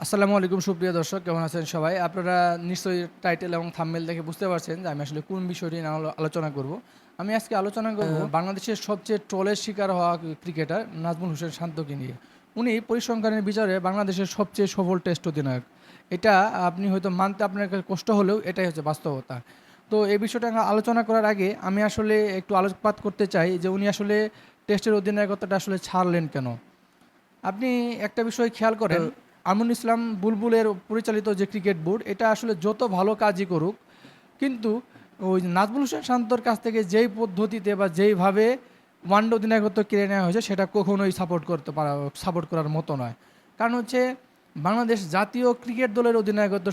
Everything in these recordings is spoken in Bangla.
আসসালামু আলাইকুম সুপ্রিয় দর্শক, কেমন আছেন সবাই? আপনারা নিশ্চয়ই টাইটেল এবং থাম্বনেল দেখে বুঝতে পারছেন যে আমি আসলে কোন বিষয়টি নিয়ে আলোচনা করব। আমি আজকে আলোচনা করব বাংলাদেশের সবচেয়ে ট্রলের শিকার হওয়া ক্রিকেটার নাজমুল হোসেন শান্তকে নিয়ে। উনি পরিসংখ্যানের বিচারে বাংলাদেশের সবচেয়ে সফল টেস্ট অধিনায়ক। এটা আপনি হয়তো মানতে আপনার কাছে কষ্ট হলেও এটাই হচ্ছে বাস্তবতা। তো এই বিষয়টা আলোচনা করার আগে আমি আসলে একটু আলোকপাত করতে চাই যে উনি আসলে টেস্টের অধিনায়কত্বটা আসলে ছাড়লেন কেন? আপনি একটা বিষয় খেয়াল করেন, আমিনুল ইসলাম বুলবুলের পরিচালিত যে ক্রিকেট বোর্ড, এটা আসলে যত ভালো কাজই করুক, কিন্তু ওই নাজমুল হোসেন শান্তর কাছ থেকে যেই পদ্ধতিতে বা যেইভাবে ওয়ানডে অধিনায়কত্ব কেড়ে নেওয়া হয়েছে সেটা কখনোই সাপোর্ট করার মতো নয়। কারণ হচ্ছে বাংলাদেশ জাতীয় ক্রিকেট দলের অধিনায়কত্ব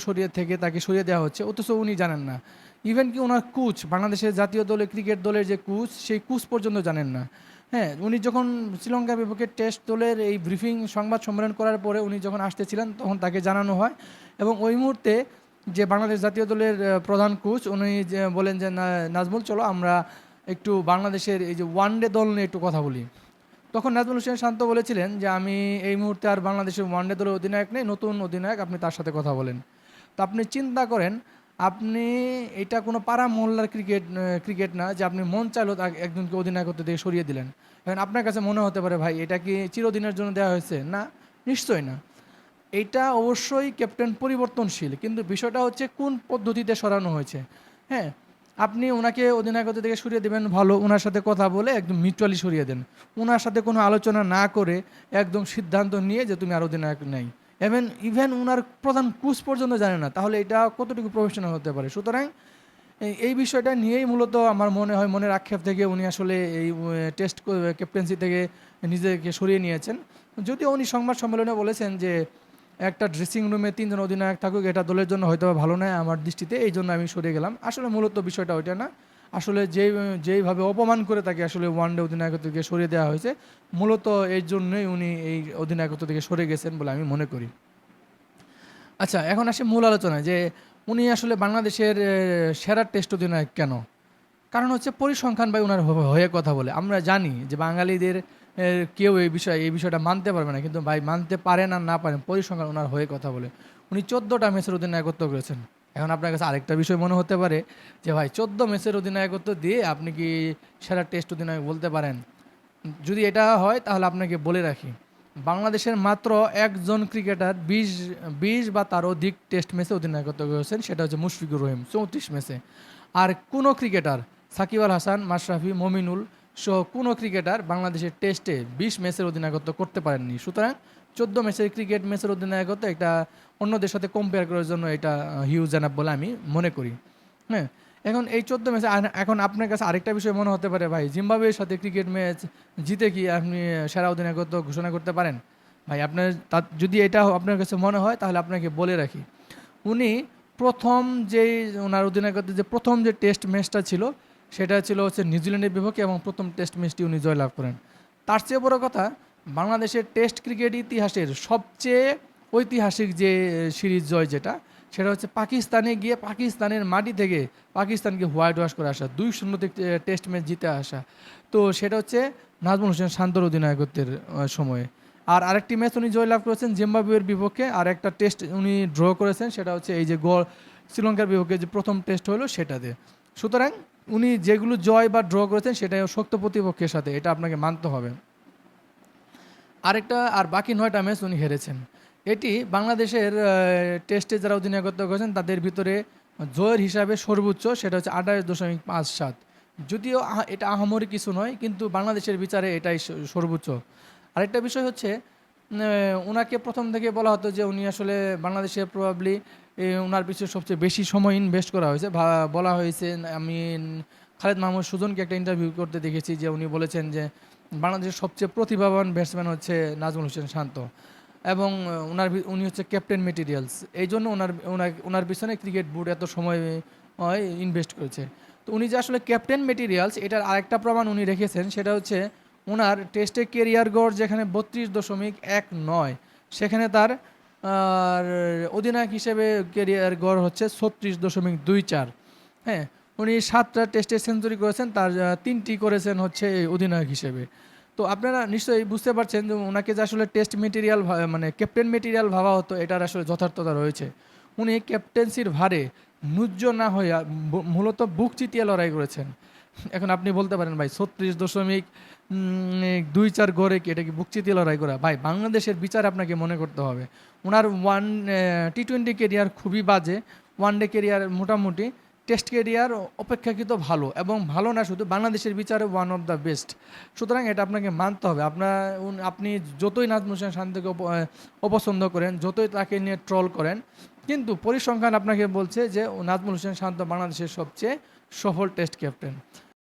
তাকে সরিয়ে দেওয়া হচ্ছে, অথচ উনি জানেন না। ইভেন কি ওনার কোচ, বাংলাদেশের জাতীয় দলের ক্রিকেট দলের যে কোচ, সেই কোচ পর্যন্ত জানেন না। হ্যাঁ, উনি যখন শ্রীলঙ্কার বিপক্ষে টেস্ট দলের এই সংবাদ সম্মেলন করার পরে উনি যখন আসতেছিলেন তখন তাকে জানানো হয়, এবং ওই মুহূর্তে যে বাংলাদেশ জাতীয় দলের প্রধান কোচ উনি যে বলেন যে নাজমুল, চলো আমরা একটু বাংলাদেশের এই যে ওয়ানডে দল নিয়ে একটু কথা বলি। তখন নাজমুল হোসেন শান্ত বলেছিলেন যে আমি এই মুহূর্তে আর বাংলাদেশের ওয়ানডে দলের অধিনায়ক নেই, নতুন অধিনায়ক, আপনি তার সাথে কথা বলেন। তো আপনি চিন্তা করেন, আপনি এটা কোনো পাড়া মহল্লার ক্রিকেট না যে আপনি মন চাইলো একজনকে অধিনায়কত্ব থেকে সরিয়ে দিলেন। এখন আপনার কাছে মনে হতে পারে, ভাই এটা কি চিরদিনের জন্য দেওয়া হয়েছে? না, নিশ্চয়ই না। এইটা অবশ্যই ক্যাপ্টেন পরিবর্তনশীল, কিন্তু বিষয়টা হচ্ছে কোন পদ্ধতিতে সরানো হয়েছে। হ্যাঁ, আপনি ওনাকে অধিনায়কত্ব থেকে সরিয়ে দেবেন, ভালো, ওনার সাথে কথা বলে একদম মিউচুয়ালি সরিয়ে দেন। ওনার সাথে কোনো আলোচনা না করে একদম সিদ্ধান্ত নিয়ে যে তুমি আর অধিনায়ক নেই। ইভেন ওনার প্রধান কোচ পর্যন্ত জানে না, তাহলে এটা কতটুকু প্রফেশনাল হতে পারে? সুতরাং এই বিষয়টা নিয়েই মূলত আমার মনে হয়, মনের আক্ষেপ থেকে উনি আসলে এই টেস্ট ক্যাপ্টেন্সি থেকে নিজেকে সরিয়ে নিয়েছেন। যদিও উনি সংবাদ সম্মেলনে বলেছেন যে একটা ড্রেসিং রুমে তিনজন অধিনায়ক থাকুক, এটা দলের জন্য হয়তো ভালো নয় আমার দৃষ্টিতে, এই জন্য আমি সরে গেলাম। আসলে মূলত বিষয়টা ওইটা না। আসলে যেইভাবে অপমান করে তাকে আসলে ওয়ানডে অধিনায়কত্ব থেকে সরিয়ে দেওয়া হয়েছে, মূলত এই জন্যই উনি এই অধিনায়কত্ব থেকে সরে গেছেন বলে আমি মনে করি। আচ্ছা, এখন আসি মূল আলোচনায় যে উনি আসলে বাংলাদেশের সেরা টেস্ট অধিনায়ক কেন? কারণ হচ্ছে পরিসংখ্যান ভাই ওনার হয়ে কথা বলে। আমরা জানি যে বাঙালিদের কেউ এই বিষয়টা মানতে পারবে না, কিন্তু ভাই মানতে পারেন আর না পারেন, পরিসংখ্যান ওনার হয়ে কথা বলে। উনি 14টা ম্যাচের অধিনায়কত্ব করেছেন। এখন আপনার কাছে আরেকটা বিষয় মনে হতে পারে যে ভাই 14 ম্যাচের অধিনায়কত্ব দিয়ে আপনি কি সেরা টেস্ট অধিনায়ক বলতে পারেন? যদি এটা হয় তাহলে আপনাকে বলে রাখি, বাংলাদেশের মাত্র একজন ক্রিকেটার 20 বা তার অধিক টেস্ট ম্যাচে অধিনায়কত্ব করেছেন, সেটা হচ্ছে মুশফিকুর রহিম, 34 ম্যাচে। আর কোনো ক্রিকেটার, সাকিব আল হাসান, মাশরাফি, মমিনুল সহ কোনো ক্রিকেটার বাংলাদেশের টেস্টে 20 ম্যাচের অধিনায়কত্ব করতে পারেননি। সুতরাং 14 ম্যাচের ক্রিকেট ম্যাচের অধিনায়কত্ব এটা অন্যদের সাথে কম্পেয়ার করার জন্য এটা হিউজ এনাফ বলে আমি মনে করি। হ্যাঁ, এখন এই 14 ম্যাচে এখন আপনার কাছে আরেকটা বিষয় মনে হতে পারে, ভাই জিম্বাবুয়ের সাথে ক্রিকেট ম্যাচ জিতে কি আপনি সেরা অধিনায়কত্ব ঘোষণা করতে পারেন? ভাই আপনার যদি এটা আপনার কাছে মনে হয় তাহলে আপনাকে বলে রাখি, উনি প্রথম যেই ওনার অধিনায়কত্বের যে প্রথম যে টেস্ট ম্যাচটা ছিল সেটা ছিল হচ্ছে নিউজিল্যান্ডের বিপক্ষে, এবং প্রথম টেস্ট ম্যাচটি উনি জয়লাভ করেন। তার চেয়ে বড় কথা, বাংলাদেশের টেস্ট ক্রিকেট ইতিহাসের সবচেয়ে ঐতিহাসিক যে সিরিজ জয় যেটা, সেটা হচ্ছে পাকিস্তানে গিয়ে পাকিস্তানের মাটি থেকে পাকিস্তানকে হোয়াইট ওয়াশ করে আসা, 2-0 টেস্ট ম্যাচ জিতে আসা। তো সেটা হচ্ছে নাজমুল হোসেন শান্তর অধিনায়কত্বের সময়ে। আর আরেকটি ম্যাচ উনি জয়লাভ করেছেন জিম্বাবুয়ের বিপক্ষে, আর একটা টেস্ট উনি ড্র করেছেন, সেটা হচ্ছে এই যে শ্রীলঙ্কার বিপক্ষে যে প্রথম টেস্ট হলো সেটাতে। সুতরাং উনি যেগুলো জয় বা ড্র করেছেন সেটাই শক্ত প্রতিপক্ষের সাথে, এটা আপনাকে মানতে হবে। আর বাকি 9টা ম্যাচ উনি হেরেছেন। এটি বাংলাদেশের টেস্টে যারা অধিনায়কত্ব করেছেন তাদের ভিতরে জয়ের হিসাবে সর্বোচ্চ, সেটা হচ্ছে 28.57। যদিও এটা আহামরি কিছু নয়, কিন্তু বাংলাদেশের বিচারে এটাই সর্বোচ্চ। আরেকটা বিষয় হচ্ছে, ওনাকে প্রথম থেকে বলা হতো যে উনি আসলে বাংলাদেশে প্রবাবলি ওনার পিছনে সবচেয়ে বেশি সময় ইনভেস্ট করা হয়েছে। বলা হয়েছে, আমি খালেদ মাহমুদ সুজনকে একটা ইন্টারভিউ করতে দেখেছি যে উনি বলেছেন যে বাংলাদেশের সবচেয়ে প্রতিভাবান ব্যাটসম্যান হচ্ছে নাজমুল হোসেন শান্ত, এবং উনি হচ্ছে ক্যাপ্টেন মেটেরিয়ালস, এই জন্য ওনার পিছনে ক্রিকেট বোর্ড এত সময় ইনভেস্ট করেছে। তো উনি যে আসলে ক্যাপ্টেন মেটেরিয়ালস, এটার আরেকটা প্রমাণ উনি রেখেছেন, সেটা হচ্ছে ওনার টেস্টে কেরিয়ার গড় যেখানে 32.19, সেখানে তার আর অধিনায়ক হিসেবে কেরিয়ার গড় হচ্ছে 36.24। হ্যাঁ, উনি 7টা টেস্টে সেঞ্চুরি করেছেন, তার 3টি করেছেন হচ্ছে এই অধিনায়ক হিসেবে। তো তো আপনারা নিশ্চয়ই বুঝতে পারছেন যে ওনাকে যে আসলে টেস্ট মেটেরিয়াল মানে ক্যাপ্টেন মেটেরিয়াল ভাবা হতো, এটার আসলে যথার্থতা রয়েছে। উনি ক্যাপ্টেন্সির ভারে নুজ্জ না হইয়া মূলত বুক চিতিয়ে লড়াই করেছেন। এখন আপনি বলতে পারেন ভাই 36.24 গড়ে কি এটা কি বুক চিতিয়ে লড়াই করা? ভাই বাংলাদেশের বিচার আপনাকে মনে করতে হবে। ওনার টি-20 কেরিয়ার খুবই বাজে, ওয়ান ডে কেরিয়ার মোটামুটি, টেস্ট কেরিয়ার অপেক্ষাকৃত ভালো, এবং ভালো না শুধু বাংলাদেশের বিচারে ওয়ান অফ দ্য বেস্ট। সুতরাং এটা আপনাকে মানতে হবে। আপনি যতই নাজমুল হোসেন শান্তকে অপছন্দ করেন, যতই তাকে নিয়ে ট্রল করেন, কিন্তু পরিসংখ্যান আপনাকে বলছে যে নাজমুল হোসেন শান্ত বাংলাদেশের সবচেয়ে সফল টেস্ট ক্যাপ্টেন।